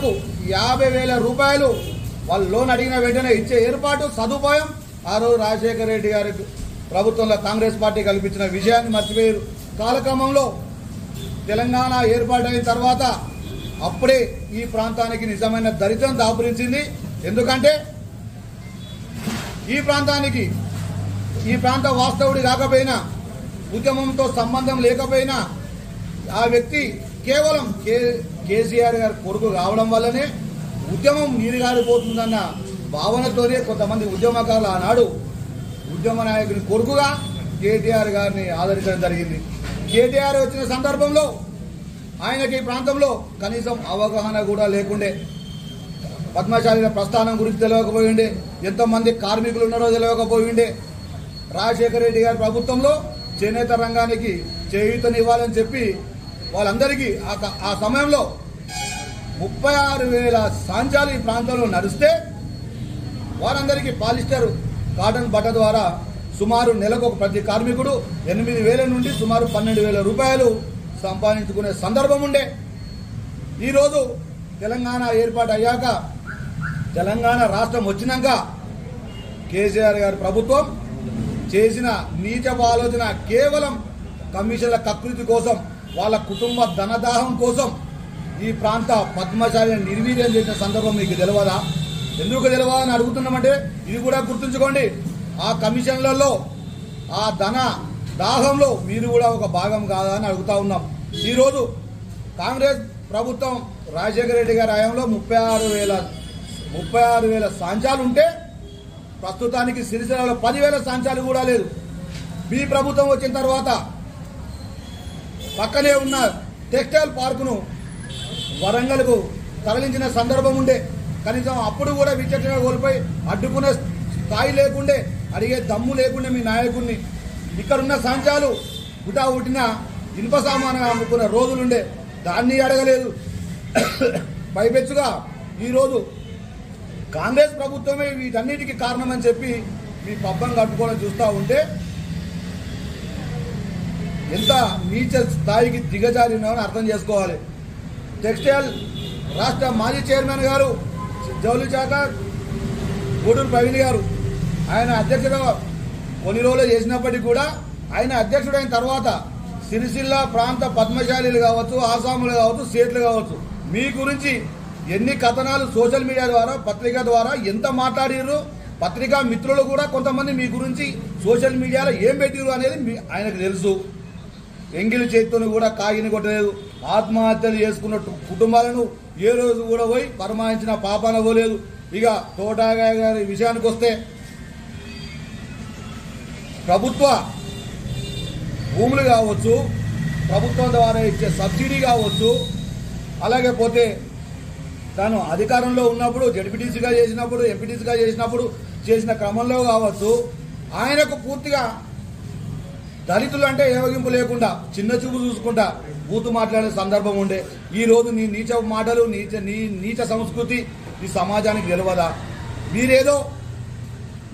50,000 రూపాయలు వాళ్ళు లోన్ అడిగిన వెంటనే ఇచ్చే ఏర్పాటు సదుపాయం ఆ రోజు రాజశేఖర రెడ్డి గారి ప్రభుత్వంలో కాంగ్రెస్ పార్టీ కల్పించిన విషయాన్ని మర్చిపోయారు. కాలక్రమంలో తెలంగాణ ఏర్పాటైన తర్వాత అప్పుడే ఈ ప్రాంతానికి నిజమైన దరిద్రం దాపురించింది. ఎందుకంటే ఈ ప్రాంత వాస్తవుడి కాకపోయినా, ఉద్యమంతో సంబంధం లేకపోయినా ఆ వ్యక్తి కేవలం కేసీఆర్ గారి కొడుకు కావడం వల్లనే ఉద్యమం నీరుగారిపోతుందన్న భావనతోనే కొంతమంది ఉద్యమకారులు ఆనాడు ఉద్యమ నాయకుని కొడుకుగా కేటీఆర్ గారిని ఆదరించడం జరిగింది. కేటీఆర్ వచ్చిన సందర్భంలో ఆయనకి ఈ ప్రాంతంలో కనీసం అవగాహన కూడా లేకుండే, పద్మశాలిల ప్రస్థానం గురించి తెలియకపోయిండే, ఎంతమంది కార్మికులు ఉన్నారో తెలియకపోయిండే. రాజశేఖర రెడ్డి గారి ప్రభుత్వంలో చేనేత రంగానికి చేయూతనివ్వాలని చెప్పి వాళ్ళందరికీ ఆ సమయంలో 36,000 సాంచాలు ఈ ప్రాంతంలో నడిస్తే వారందరికీ పాలిస్టర్ కాటన్ బట్ట ద్వారా సుమారు నెలకు ప్రతి కార్మికుడు 8,000 నుండి సుమారు 12,000 రూపాయలు సంపాదించుకునే సందర్భం ఉండే. ఈరోజు తెలంగాణ ఏర్పాటు అయ్యాక, తెలంగాణ రాష్ట్రం వచ్చినాక కేసీఆర్ గారి ప్రభుత్వం చేసిన నీచపు ఆలోచన కేవలం కమిషన్ల కకృతి కోసం, వాళ్ళ కుటుంబ ధనదాహం కోసం ఈ ప్రాంత పద్మశాలిని నిర్వీర్యం చేసిన సందర్భం మీకు తెలియదా? ఎందుకు తెలియదా అని అడుగుతున్నామంటే ఇది కూడా గుర్తుంచుకోండి. ఆ కమిషన్లలో ఆ ధన దాహంలో మీరు కూడా ఒక భాగం కాదా అని అడుగుతా ఉన్నాం. ఈరోజు కాంగ్రెస్ ప్రభుత్వం రాజశేఖర రెడ్డి గారి హయాంలో 36,000 సాంచాలు ఉంటే ప్రస్తుతానికి సిరిసిల్లలో 10,000 సాంచాలు కూడా లేదు. మీ ప్రభుత్వం వచ్చిన తర్వాత పక్కనే ఉన్న టెక్స్టైల్ పార్కును వరంగల్కు తరలించిన సందర్భం ఉండే. కనీసం అప్పుడు కూడా విచక్షణ కోల్పోయి అడ్డుకునే స్థాయి లేకుండే, అడిగే దమ్ము లేకుండే మీ నాయకుడిని. ఇక్కడున్న సాంచాలు గుటా ఉట్టిన ఇనుప సామాను అమ్ముకున్న రోజులుండే, దాన్ని అడగలేదు. పైపెచ్చుగా ఈరోజు కాంగ్రెస్ ప్రభుత్వమే వీటన్నిటికీ కారణమని చెప్పి మీ పబ్బం కట్టుకోవడం చూస్తూ ఉంటే ఎంత నీచ స్థాయికి దిగజారినామని అర్థం చేసుకోవాలి. టెక్స్టైల్ రాష్ట్ర మాజీ చైర్మన్ గారు జౌలి శాఖ గూడూరు ప్రవీణ్ గారు, ఆయన అధ్యక్షత కొన్ని రోజులు చేసినప్పటికీ కూడా ఆయన అధ్యక్షుడైన తర్వాత సిరిసిల్ల ప్రాంత పద్మశాలీలు కావచ్చు, ఆసాములు కావచ్చు, సేట్లు కావచ్చు, మీ గురించి ఎన్ని కథనాలు సోషల్ మీడియా ద్వారా, పత్రిక ద్వారా ఎంత మాట్లాడిర్రు, పత్రికా మిత్రులు కూడా కొంతమంది మీ గురించి సోషల్ మీడియాలో ఏం పెట్టిరు అనేది ఆయనకు తెలుసు. ఎంగిలి చేతితో కూడా కాగిని కొట్టలేదు. ఆత్మహత్యలు చేసుకున్న కుటుంబాలను ఏ రోజు కూడా పోయి పరమాయించిన పాపాన పోలేదు. ఇక తోటగాయ గారి విషయానికి వస్తే ప్రభుత్వ భూములు కావచ్చు, ప్రభుత్వం ద్వారా ఇచ్చే సబ్సిడీ కావచ్చు, అలాగే పోతే తాను అధికారంలో ఉన్నప్పుడు జడ్పీటీసీగా చేసినప్పుడు, ఎంపీటీసీగా చేసినప్పుడు చేసిన క్రమంలో కావచ్చు, ఆయనకు పూర్తిగా దళితులు అంటే ఏవగింపు లేకుండా చిన్న చూపు చూసుకుంటా బూతు మాట్లాడే సందర్భం ఉండే. ఈ రోజు నీ నీచ మాటలు, నీచ సంస్కృతి ఈ సమాజానికి తెలియదా? మీరేదో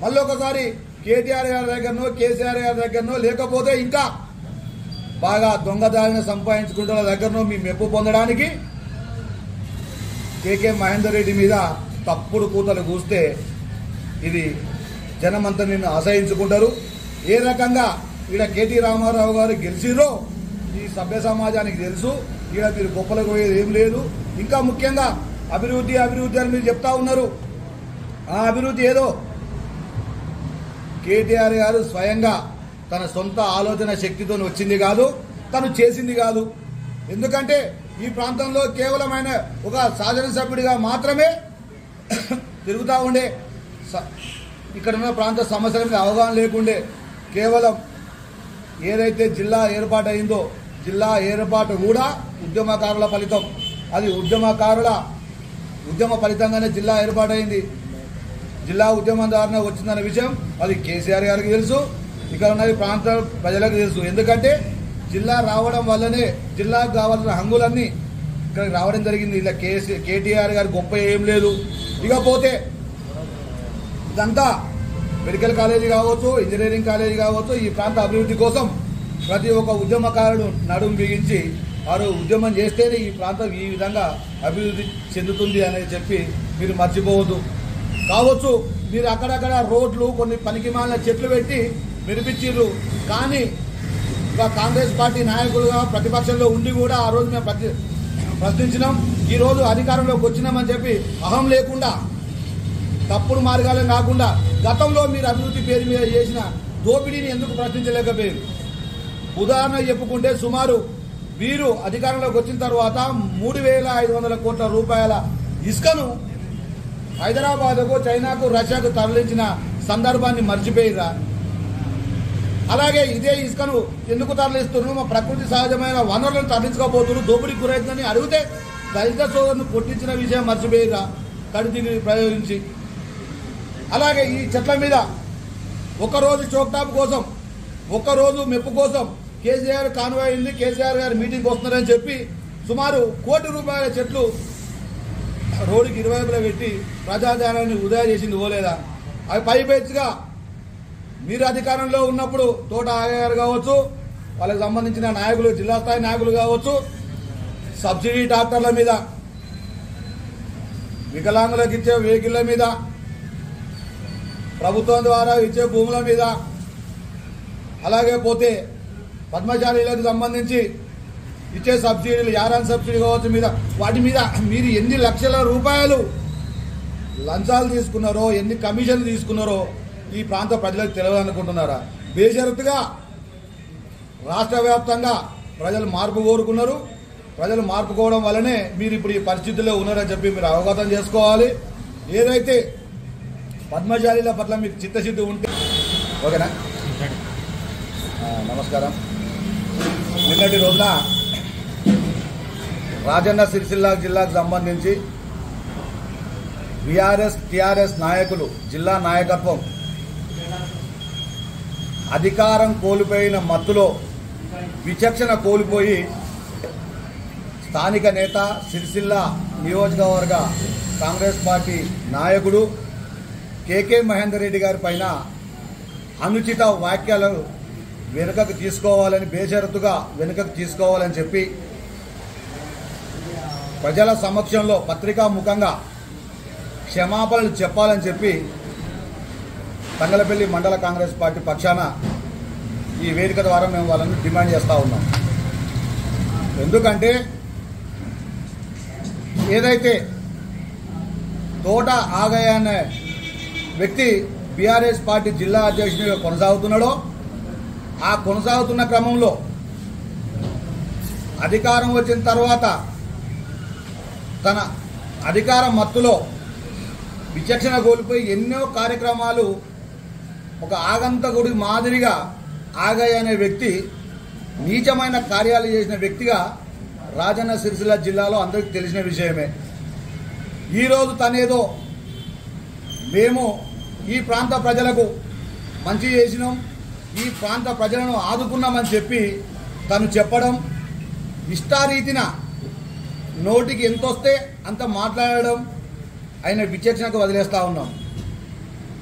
మళ్ళొకసారి కేటీఆర్ గారి దగ్గరనో, కేసీఆర్ గారి దగ్గరనో, లేకపోతే ఇంకా బాగా దొంగదారిని సంపాదించుకుంటున్న దగ్గరనో మీ మెప్పు పొందడానికి కేకే మహేందర్ రెడ్డి మీద తప్పుడు కూతలు కూస్తే ఇది జనమంతా నిన్ను అసహించుకుంటారు. ఏ రకంగా ఈడ కేటీ రామారావు గారు గెలిచిరో ఈ సభ్య సమాజానికి తెలుసు. ఈడ మీరు గొప్పలకు పోయేది ఏం లేదు. ఇంకా ముఖ్యంగా అభివృద్ధి అని మీరు చెప్తా ఉన్నారు. ఆ అభివృద్ధి ఏదో కేటీఆర్ గారు స్వయంగా తన సొంత ఆలోచన శక్తితో వచ్చింది కాదు, తను చేసింది కాదు. ఎందుకంటే ఈ ప్రాంతంలో కేవలం ఆయన ఒక శాసనసభ్యుడిగా మాత్రమే తిరుగుతూ ఉండే, ఇక్కడున్న ప్రాంత సమస్యల మీద అవగాహన లేకుండే. కేవలం ఏదైతే జిల్లా ఏర్పాటు అయిందో, జిల్లా ఏర్పాటు కూడా ఉద్యమకారుల ఫలితం. అది ఉద్యమకారుల ఉద్యమ ఫలితంగానే జిల్లా ఏర్పాటైంది. జిల్లా ఉద్యమం ద్వారా వచ్చిందన్న విషయం అది కేసీఆర్ గారికి తెలుసు, ఇక్కడ ఉన్న ప్రాంత ప్రజలకు తెలుసు. ఎందుకంటే జిల్లా రావడం వల్లనే జిల్లాకు కావాల్సిన హంగులన్నీ ఇక్కడికి రావడం జరిగింది. ఇలా కేటీఆర్ గారి గొప్ప ఏం లేదు. ఇకపోతే ఇదంతా మెడికల్ కాలేజీ కావచ్చు, ఇంజనీరింగ్ కాలేజీ కావచ్చు, ఈ ప్రాంత అభివృద్ధి కోసం ప్రతి ఒక్క ఉద్యమకారుడు నడుం బిగించి వారు ఉద్యమం చేస్తేనే ఈ ప్రాంతం ఈ విధంగా అభివృద్ధి చెందుతుంది అనేది చెప్పి మీరు మర్చిపోవద్దు. కావచ్చు మీరు అక్కడక్కడ రోడ్లు కొన్ని పనికిమాలిన చెట్లు పెట్టి మెరిపించారు, కానీ ఒక కాంగ్రెస్ పార్టీ నాయకులుగా ప్రతిపక్షంలో ఉండి కూడా ఆ రోజు మేము ప్రశ్నించినాం. ఈ రోజు అధికారంలోకి వచ్చినామని చెప్పి అహం లేకుండా తప్పుడు మార్గాలను కాకుండా గతంలో మీరు అభివృద్ధి పేరు మీద చేసిన దోపిడీని ఎందుకు ప్రశ్నించలేకపోయారు? ఉదాహరణ చెప్పుకుంటే సుమారు వీరు అధికారంలోకి వచ్చిన తర్వాత 3,500 కోట్ల రూపాయల ఇసుకను హైదరాబాద్కు, చైనాకు, రష్యాకు తరలించిన సందర్భాన్ని మర్చిపోయిరా? అలాగే ఇదే ఇసుకను ఎందుకు తరలిస్తున్నారు? మా ప్రకృతి సహజమైన వనరులను తరలించకపోతున్నారు, దోపిడీకి గురైందని అడిగితే దళిత సోదరును కొట్టించిన విషయం మర్చిపోయిరా తడిదిని ప్రయోగించి? అలాగే ఈ చెట్ల మీద ఒక్కరోజు చోక్టాప్ కోసం, ఒక్కరోజు మెప్పు కోసం కేసీఆర్ కాన్వాయ్ అయింది, కేసీఆర్ గారు మీటింగ్కి వస్తున్నారని చెప్పి సుమారు 1 కోటి రూపాయల చెట్లు రోడ్డుకి ఇరువైపులా పెట్టి ప్రజాధారాన్ని వృధా చేసింది పోలేదా? అవి పైపెచ్చుగా మీరు అధికారంలో ఉన్నప్పుడు తోట ఆగారు కావచ్చు, వాళ్ళకి సంబంధించిన నాయకులు, జిల్లా స్థాయి నాయకులు కావచ్చు, సబ్సిడీ ట్రాక్టర్ల మీద, వికలాంగులకు ఇచ్చే వెహికల్ల మీద, ప్రభుత్వం ద్వారా ఇచ్చే భూముల మీద, అలాగే పోతే పద్మశాలీలకు సంబంధించి ఇచ్చే సబ్సిడీలు, యారాన్ సబ్సిడీ కావచ్చు మీద, వాటి మీద మీరు ఎన్ని లక్షల రూపాయలు లంచాలు తీసుకున్నారో, ఎన్ని కమిషన్లు తీసుకున్నారో ఈ ప్రాంత ప్రజలకు తెలియాలనుకుంటున్నారా? బేషరతుగా రాష్ట్ర వ్యాప్తంగా ప్రజలు మార్పు కోరుకున్నారు. ప్రజలు మార్పు కోవడం వల్లనే మీరు ఇప్పుడు ఈ పరిస్థితుల్లో ఉన్నారని చెప్పి మీరు అవగతం చేసుకోవాలి. ఏదైతే పద్మశాలీల పట్ల మీకు చిత్తశుద్ధి ఉంటే ఓకేనా? నమస్కారం. నిన్నటి రోజున రాజన్న సిరిసిల్ల జిల్లాకు సంబంధించి బీఆర్ఎస్, టీఆర్ఎస్ నాయకులు, జిల్లా నాయకత్వం అధికారం కోల్పోయిన మత్తులో విచక్షణ కోల్పోయి స్థానిక నేత, సిరిసిల్ల నియోజకవర్గ కాంగ్రెస్ పార్టీ నాయకుడు కేకే మహేందర్ రెడ్డి గారి పైన అనుచిత వ్యాఖ్యలు వెనుకకు తీసుకోవాలని, బేషరతుగా వెనుకకు తీసుకోవాలని చెప్పి ప్రజల సమక్షంలో పత్రికా ముఖంగా క్షమాపణలు చెప్పాలని చెప్పి తంగలపల్లి మండల కాంగ్రెస్ పార్టీ పక్షాన ఈ వేదిక ద్వారా మేము వాళ్ళని డిమాండ్ చేస్తూ ఉన్నాం. ఎందుకంటే ఏదైతే తోట ఆగయ్య అనే వ్యక్తి బీఆర్ఎస్ పార్టీ జిల్లా అధ్యక్షునిగా కొనసాగుతున్నాడో, ఆ కొనసాగుతున్న క్రమంలో అధికారం వచ్చిన తర్వాత తన అధికార మత్తులో విచక్షణ కోల్పోయి ఎన్నో కార్యక్రమాలు ఒక ఆగంతకుడి మాదిరిగా ఆగయ్య అనే వ్యక్తి నీచమైన కార్యాలు చేసిన వ్యక్తిగా రాజన్న సిరిసిల్ల జిల్లాలో అందరికీ తెలిసిన విషయమే. ఈరోజు తనేదో మేము ఈ ప్రాంత ప్రజలకు మంచి చేసినాం, ఈ ప్రాంత ప్రజలను ఆదుకున్నామని చెప్పి తను చెప్పడం, ఇష్టారీతిన నోటికి ఎంతొస్తే అంత మాట్లాడడం ఆయన విచక్షణకు వదిలేస్తా ఉన్నాం.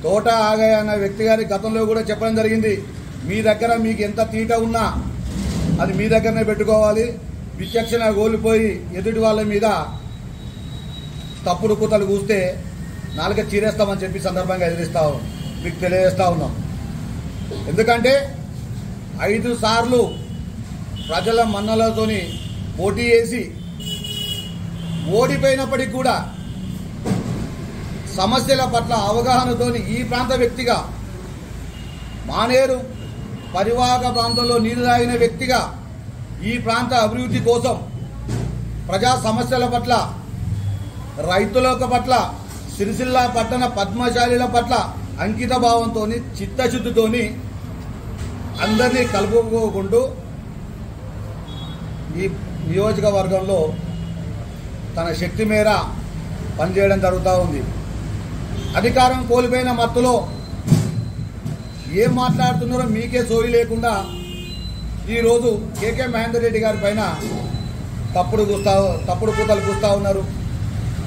తోట ఆగయ్య అన్న వ్యక్తి గారి గతంలో కూడా చెప్పడం జరిగింది, మీ దగ్గర మీకు ఎంత తీట ఉన్నా అది మీ దగ్గరనే పెట్టుకోవాలి, విచక్షణ కోల్పోయి ఎదుటి వాళ్ళ మీద తప్పుడు కూతలు కూస్తే నాలుక చీరేస్తామని చెప్పి సందర్భంగా మీకు తెలియజేస్తా ఉన్నాం. ఎందుకంటే 5 సార్లు ప్రజల మన్నలతోని పోటీ చేసి ఓడిపోయినప్పటికీ కూడా సమస్యల పట్ల అవగాహనతోని ఈ ప్రాంత వ్యక్తిగా, మానేరు పరివాహక ప్రాంతంలో నీరు తాగిన వ్యక్తిగా ఈ ప్రాంత అభివృద్ధి కోసం, ప్రజా సమస్యల పట్ల, రైతుల పట్ల, సిరిసిల్ల పట్టణ పద్మశాలీల పట్ల అంకిత భావంతో, చిత్తశుద్ధితోని అందరినీ కలుపుకుంటూ ఈ నియోజకవర్గంలో తన శక్తి మేర పనిచేయడం జరుగుతూ ఉంది. అధికారం కోల్పోయిన మత్తులో ఏం మాట్లాడుతున్నారో మీకే సోయి లేకుండా ఈరోజు కేకే మహేందర్ రెడ్డి గారి పైన తప్పుడు కూతలు కూస్తూ ఉన్నారు.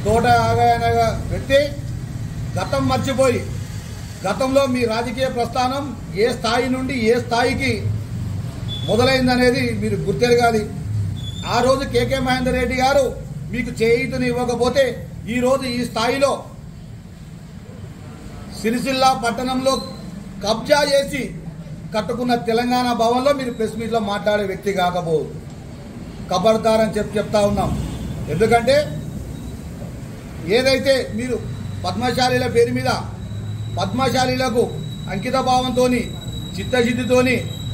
తోట ఆగయ్య వ్యక్తి గతం మర్చిపోయి, గతంలో మీ రాజకీయ ప్రస్థానం ఏ స్థాయి నుండి ఏ స్థాయికి మొదలైందనేది మీరు గుర్తెరగాలి. ఆ రోజు కేకే మహేందర్ రెడ్డి గారు మీకు చేయూతని ఇవ్వకపోతే ఈ రోజు ఈ స్థాయిలో సిరిసిల్ల పట్టణంలో కబ్జా చేసి కట్టుకున్న తెలంగాణ భవన్లో మీరు ప్రెస్ మీట్లో మాట్లాడే వ్యక్తి కాకపోదు. ఖబర్దార్ అని చెప్తా ఉన్నాం. ఎందుకంటే ఏదైతే మీరు పద్మశాలీల పేరు మీద పద్మశాలీలకు అంకిత భావంతో చిత్తశుద్ధితో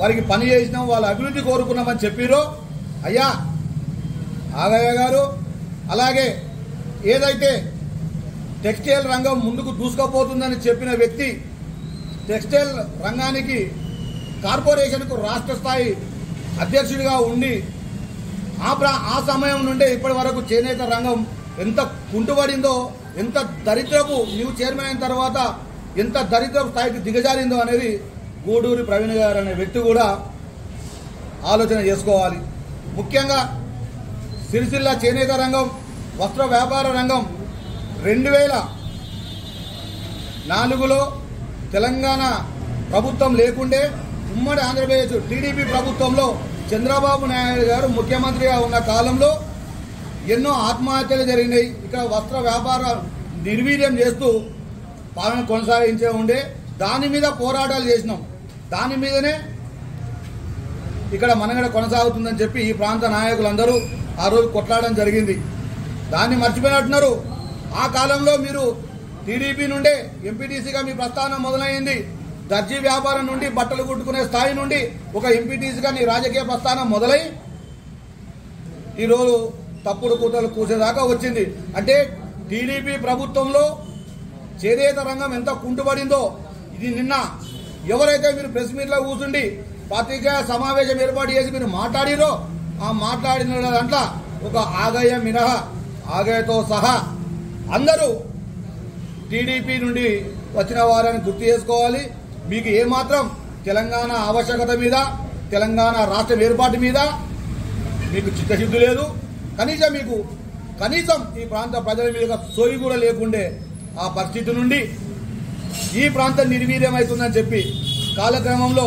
వారికి పని చేసినాం, వాళ్ళ అభివృద్ధి కోరుకున్నామని చెప్పిరో అయ్యా ఆగయ్య గారు, అలాగే ఏదైతే టెక్స్టైల్ రంగం ముందుకు దూసుకుపోతుందని చెప్పిన వ్యక్తి టెక్స్టైల్ రంగానికి కార్పొరేషన్కు రాష్ట్ర స్థాయి అధ్యక్షుడిగా ఉండి ఆ సమయం నుండే ఇప్పటి వరకు చేనేత రంగం ఎంత కుంటుపడిందో, ఎంత దరిద్రపు నీవు చైర్మన్ అయిన తర్వాత ఎంత దరిద్రపు స్థాయికి దిగజారిందో అనేది గూడూరి ప్రవీణ్ గారు అనే వ్యక్తి కూడా ఆలోచన చేసుకోవాలి. ముఖ్యంగా సిరిసిల్ల చేనేత రంగం, వస్త్ర వ్యాపార రంగం 2004లో తెలంగాణ ప్రభుత్వం లేకుండే ఉమ్మడి ఆంధ్రప్రదేశ్ టీడీపీ ప్రభుత్వంలో చంద్రబాబు నాయుడు గారు ముఖ్యమంత్రిగా ఉన్న కాలంలో ఎన్నో ఆత్మహత్యలు జరిగినాయి. ఇక్కడ వస్త్ర వ్యాపార నిర్వీర్యం చేస్తూ పాలన కొనసాగించే ఉండే, దాని మీద పోరాటాలు చేసినాం. దాని మీదనే ఇక్కడ మనగడ కొనసాగుతుందని చెప్పి ఈ ప్రాంత నాయకులందరూ ఆ రోజు కొట్లాడడం జరిగింది. దాన్ని మర్చిపోయినట్టున్నారు. ఆ కాలంలో మీరు టీడీపీ నుండే ఎంపీటీసీగా మీ ప్రస్థానం మొదలైంది. దర్జీ వ్యాపారం నుండి బట్టలు కుట్టుకునే స్థాయి నుండి ఒక ఎంపీటీసీగా నీ రాజకీయ ప్రస్థానం మొదలై ఈరోజు తప్పుడు కూతలు కూసేదాకా వచ్చింది. అంటే టీడీపీ ప్రభుత్వంలో చేనేత రంగం ఎంత కుంటుపడిందో ఇది నిన్న ఎవరైతే మీరు ప్రెస్ మీట్లో కూర్చుండి పత్రికా సమావేశం ఏర్పాటు చేసి మీరు మాట్లాడిరో ఆ మాట్లాడిన దాంట్లో ఒక ఆగయ్య మినహా ఆగయ్యతో సహా అందరూ టీడీపీ నుండి వచ్చిన వారని గుర్తు చేసుకోవాలి. మీకు ఏమాత్రం తెలంగాణ ఆవశ్యకత మీద, తెలంగాణ రాష్ట్రం ఏర్పాటు మీద మీకు చిత్తశుద్ధి లేదు. కనీసం ఈ ప్రాంత ప్రజల మీద సోయి కూడా లేకుండే ఆ పరిస్థితి నుండి ఈ ప్రాంతం నిర్వీర్యమవుతుందని చెప్పి కాలక్రమంలో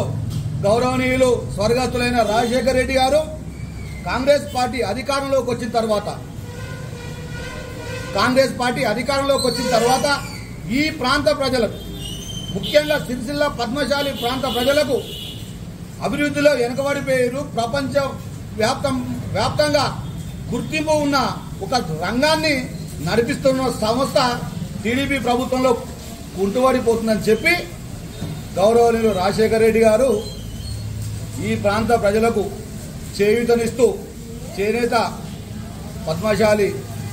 గౌరవనీయులు స్వర్గస్థులైన రాజశేఖర్ రెడ్డి గారు కాంగ్రెస్ పార్టీ అధికారంలోకి వచ్చిన తర్వాత ఈ ప్రాంత ప్రజలకు, ముఖ్యంగా సిరిసిల్ల పద్మశాలి ప్రాంత ప్రజలకు అభివృద్ధిలో వెనుకబడిపోయారు. ప్రపంచ వ్యాప్తంగా గుర్తింపు ఉన్న ఒక రంగాన్ని నడిపిస్తున్న సంస్థ టీడీపీ ప్రభుత్వంలో కుంటుపడిపోతుందని చెప్పి గౌరవనీయులు రాజశేఖర్ రెడ్డి గారు ఈ ప్రాంత ప్రజలకు చేయూతనిస్తూ చేనేత పద్మశాలి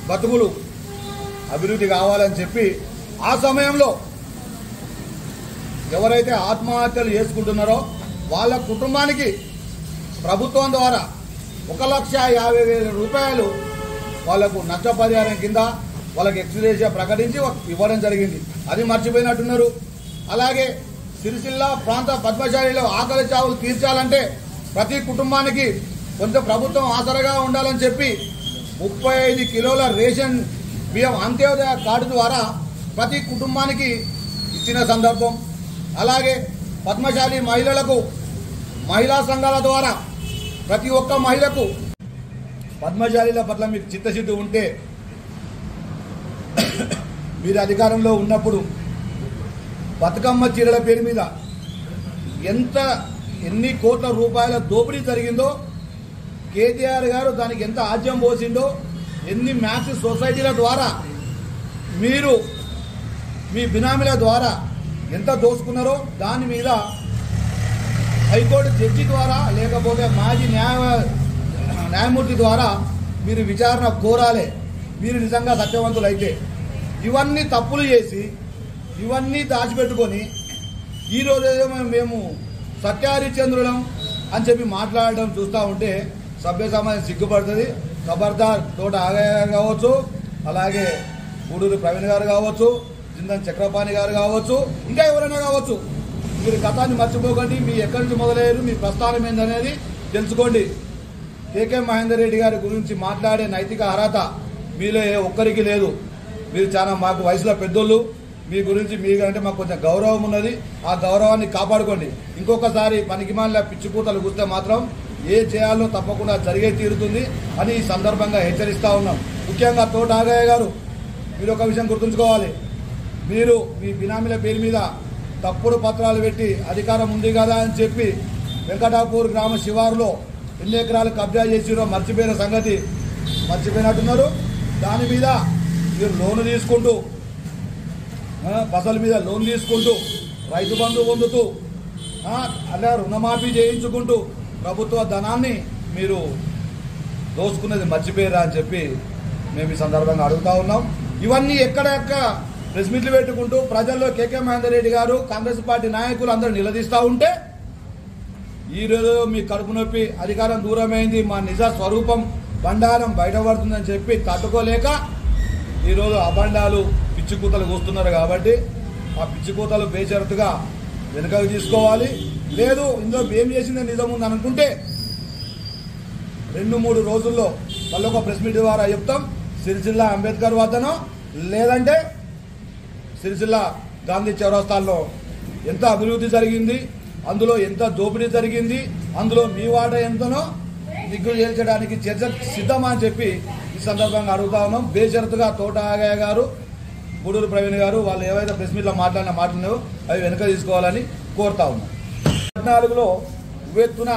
బతుకులు అభివృద్ధి కావాలని చెప్పి ఆ సమయంలో ఎవరైతే ఆత్మహత్యలు చేసుకుంటున్నారో వాళ్ళ కుటుంబానికి ప్రభుత్వం ద్వారా 1,50,000 రూపాయలు వాళ్లకు నష్టపరిహారం కింద వాళ్ళకి ఎక్స్గ్రేషియా ప్రకటించి ఇవ్వడం జరిగింది. అది మర్చిపోయినట్టున్నారు. అలాగే సిరిసిల్ల ప్రాంత పద్మశాలిలో ఆకలి చావులు తీర్చాలంటే ప్రతి కుటుంబానికి కొంత ప్రభుత్వం ఆసరగా ఉండాలని చెప్పి 35 కిలోల రేషన్ బియ్యం అంత్యోదయ కార్డు ద్వారా ప్రతి కుటుంబానికి ఇచ్చిన సందర్భం. అలాగే పద్మశాలి మహిళలకు మహిళా సంఘాల ద్వారా ప్రతి ఒక్క మహిళకు పద్మశాలీల పట్ల మీకు చిత్తశుద్ధి ఉంటే మీరు అధికారంలో ఉన్నప్పుడు బతుకమ్మ చీరల పేరు మీద ఎన్ని కోట్ల రూపాయల దోపిడీ జరిగిందో, కేటీఆర్ గారు దానికి ఎంత ఆజ్యం పోసిందో, ఎన్ని మ్యాచ్ సొసైటీల ద్వారా మీరు మీ బినామీల ద్వారా ఎంత దోసుకున్నారో దాని మీద హైకోర్టు జడ్జి ద్వారా లేకపోతే మాజీ న్యాయమూర్తి ద్వారా మీరు విచారణ కోరాలే. మీరు నిజంగా సత్యవంతులైతే ఇవన్నీ తప్పులు చేసి ఇవన్నీ దాచిపెట్టుకొని ఈరోజేదో మేము సత్యహరిచంద్రులం అని చెప్పి మాట్లాడడం చూస్తూ ఉంటే సభ్య సమాజం సిగ్గుపడుతుంది. ఖబర్దార్ తోట ఆగయ్య గారు కావచ్చు, అలాగే గూడూరు ప్రవీణ్ గారు కావచ్చు, జిందన్ చక్రపాణి గారు కావచ్చు, ఇంకా ఎవరైనా కావచ్చు, మీరు గతాన్ని మర్చిపోకండి. మీ ఎక్కడి నుంచి మొదలయ్యారు, మీ ప్రస్థానం ఏందనేది తెలుసుకోండి. కేకే మహేందర్ రెడ్డి గారి గురించి మాట్లాడే నైతిక అర్హత మీలో ఒక్కరికి లేదు. మీరు చాలా మాకు వయసులో పెద్దోళ్ళు, మీ గురించి మీకంటే మాకు కొంచెం గౌరవం ఉన్నది. ఆ గౌరవాన్ని కాపాడుకోండి. ఇంకొకసారి పనికిమాలిన పిచ్చిపూతలు కూస్తే మాత్రం ఏ చేయాలో తప్పకుండా జరిగే తీరుతుంది అని ఈ సందర్భంగా హెచ్చరిస్తా ఉన్నాం. ముఖ్యంగా తోట ఆగయ్య గారు, మీరు ఒక విషయం గుర్తుంచుకోవాలి. మీరు మీ బినామీల పేరు మీద తప్పుడు పత్రాలు పెట్టి అధికారం ఉంది కదా అని చెప్పి వెంకటాపూర్ గ్రామ శివారులో ఎన్ని ఎకరాలు కబ్జా చేసిరో మర్చిపోయిన సంగతి మర్చిపోయినట్టున్నారు. దాని మీద మీరు లోను తీసుకుంటూ, బసల మీద లోన్ తీసుకుంటూ, రైతు బంధు పొందుతూ, అలా రుణమాఫీ చేయించుకుంటూ ప్రభుత్వ ధనాన్ని మీరు దోచుకున్నది మర్చిపోయారా అని చెప్పి మేము ఈ సందర్భంగా అడుగుతా ఉన్నాం. ఇవన్నీ ఎక్కడెక్క ప్రెస్ మీట్లు పెట్టుకుంటూ ప్రజల్లో కేకే మహేందర్ రెడ్డి గారు, కాంగ్రెస్ పార్టీ నాయకులు అందరూ నిలదీస్తూ ఉంటే ఈరోజు మీ కడుపు నొప్పి, అధికారం దూరమైంది, మా నిజ స్వరూపం బండారం బయటపడుతుందని చెప్పి తట్టుకోలేక ఈరోజు అబండాలు పిచ్చికూతలు కూస్తున్నారు. కాబట్టి ఆ పిచ్చికూతలు బేషరతుగా వెనుకకు తీసుకోవాలి. లేదు ఇందులో ఏం చేసిందే నిజం ఉంది అనుకుంటే 2-3 రోజుల్లో మళ్ళీ ఒక ప్రెస్ మీట్ ద్వారా చెప్తాం. సిరిసిల్ల అంబేద్కర్ వద్దనో లేదంటే సిరిసిల్ల గాంధీ చౌరస్తాల్లో ఎంత అభివృద్ధి జరిగింది, అందులో ఎంత దోపిడీ జరిగింది, అందులో మీ వాటా ఎంతనో దిగ్గు చేర్చడానికి చర్చ సిద్ధమా అని చెప్పి ఈ సందర్భంగా అడుగుతా ఉన్నాం. బేషరతుగా తోట ఆగయ్య గారు, గూడూరు ప్రవీణ్ గారు వాళ్ళు ఏవైతే ప్రెస్ మీట్లో మాట్లాడిన మాటలు అవి వెనుక తీసుకోవాలని కోరుతా ఉన్నాం. 14లో ఉవ్వెత్తున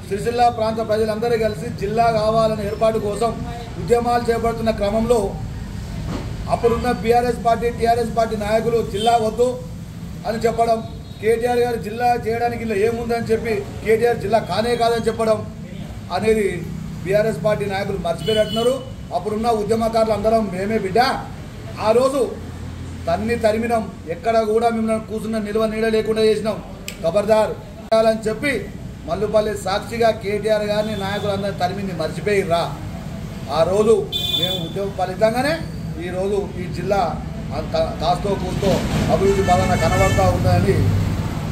సిరిసిల్ల ప్రాంత ప్రజలందరూ కలిసి జిల్లా కావాలనే ఏర్పాటు కోసం ఉద్యమాలు చేపడుతున్న క్రమంలో అప్పుడున్న బీఆర్ఎస్ పార్టీ, టీఆర్ఎస్ పార్టీ నాయకులు జిల్లా వద్దు అని చెప్పడం, కేటీఆర్ గారు జిల్లా చేయడానికి ఇలా ఏముందని చెప్పి కేటీఆర్ జిల్లా కానే కాదని చెప్పడం అనేది బీఆర్ఎస్ పార్టీ నాయకులు మర్చిపోయినట్టున్నారు. అప్పుడున్న ఉద్యమకారులు అందరం మేమే బిడ్డ, ఆ రోజు తరిమినం, ఎక్కడ కూడా మిమ్మల్ని కూర్చున్న నిల్వ నీడ లేకుండా చేసినాం, ఖబర్దార్ అని చెప్పి మల్లుపల్లి సాక్షిగా కేటీఆర్ గారిని నాయకులందరినీ తరిమింది మర్చిపోయిర్రా. ఆ రోజు మేము ఉద్యమం ఫలితంగానే ఈరోజు ఈ జిల్లా కాస్తో కూస్తో అభివృద్ధి బాగా కనబడతా ఉందని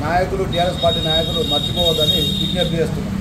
నాయకులు, టీఆర్ఎస్ పార్టీ నాయకులు మర్చిపోవద్దని విజ్ఞప్తి చేస్తున్నాం.